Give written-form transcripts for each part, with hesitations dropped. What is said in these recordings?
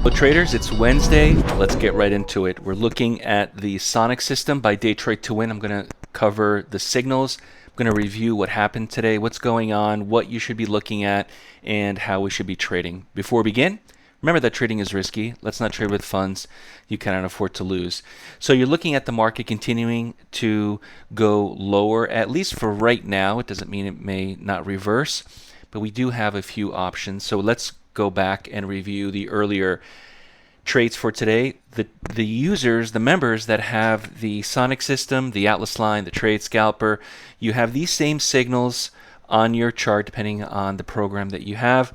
Hello traders, it's Wednesday. Let's get right into it. We're looking at the Sonic system by DayTradeToWin. I'm going to cover the signals. I'm going to review what happened today, what's going on, what you should be looking at, and how we should be trading. Before we begin, remember that trading is risky. Let's not trade with funds you cannot afford to lose. So you're looking at the market continuing to go lower, at least for right now. It doesn't mean it may not reverse, but we do have a few options. So let's go back and review the earlier trades for today. The users, the members that have the Sonic system, the Atlas line, the Trade Scalper, you have these same signals on your chart depending on the program that you have.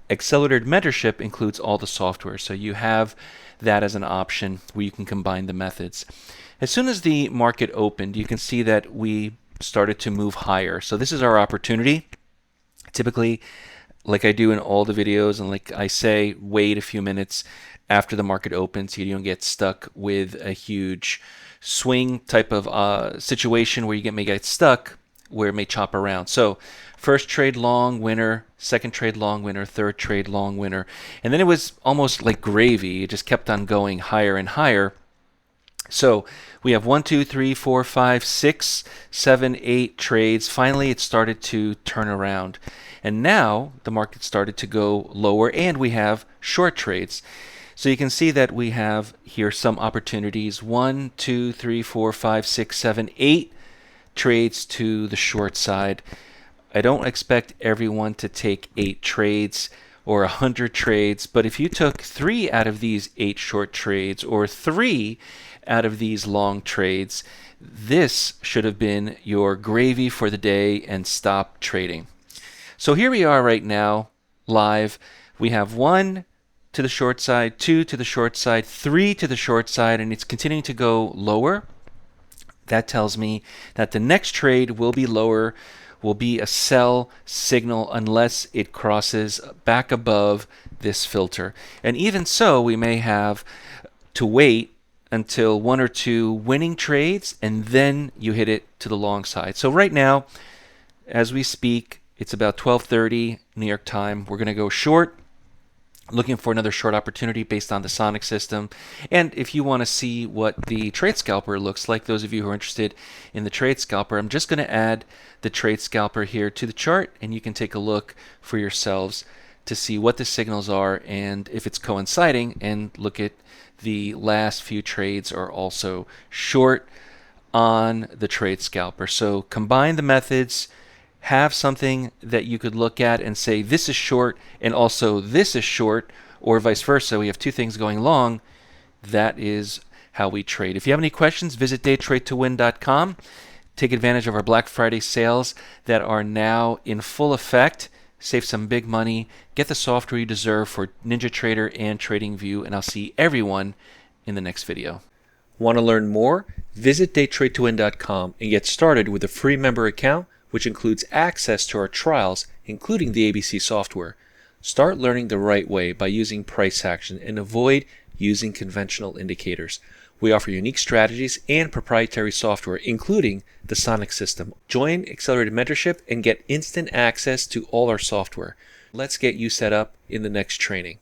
Accelerated Mentorship includes all the software, so you have that as an option where you can combine the methods. As soon as the market opened, you can see that we started to move higher. So this is our opportunity. Typically, like I do in all the videos, and like I say, wait a few minutes after the market opens so you don't get stuck with a huge swing type of situation where you may get stuck, where it may chop around. So first trade long winner, second trade long winner, third trade long winner. And then it was almost like gravy. It just kept on going higher and higher. So we have 1, 2, 3, 4, 5, 6, 7, 8 trades. Finally, it started to turn around. And now the market started to go lower, and we have short trades. So you can see that we have here some opportunities. 1, 2, 3, 4, 5, 6, 7, 8 trades to the short side. I don't expect everyone to take 8 trades or 100 trades, but if you took 3 out of these 8 short trades or 3 out of these long trades, this should have been your gravy for the day and stop trading. So here we are right now, live. We have 1 to the short side, 2 to the short side, 3 to the short side, and it's continuing to go lower. That tells me that the next trade will be lower, will be a sell signal unless it crosses back above this filter. And even so, we may have to wait until 1 or 2 winning trades, and then you hit it to the long side. So right now, as we speak, it's about 12:30 New York time. We're going to go short, looking for another short opportunity based on the Sonic system. And if you want to see what the Trade Scalper looks like, those of you who are interested in the Trade Scalper, I'm just going to add the Trade Scalper here to the chart, and you can take a look for yourselves to see what the signals are and if it's coinciding, and look at the last few trades are also short on the Trade Scalper. So combine the methods, have something that you could look at and say this is short and also this is short, or vice versa. We have 2 things going long. That is how we trade. If you have any questions, visit DayTradeToWin.com. Take advantage of our Black Friday sales that are now in full effect. Save some big money. Get the software you deserve for NinjaTrader and TradingView, and I'll see everyone in the next video. Want to learn more? Visit DayTradeToWin.com and get started with a free member account, which includes access to our trials, including the ABC software. Start learning the right way by using price action and avoid using conventional indicators. We offer unique strategies and proprietary software, including the Sonic system. Join Accelerated Mentorship and get instant access to all our software. Let's get you set up in the next training.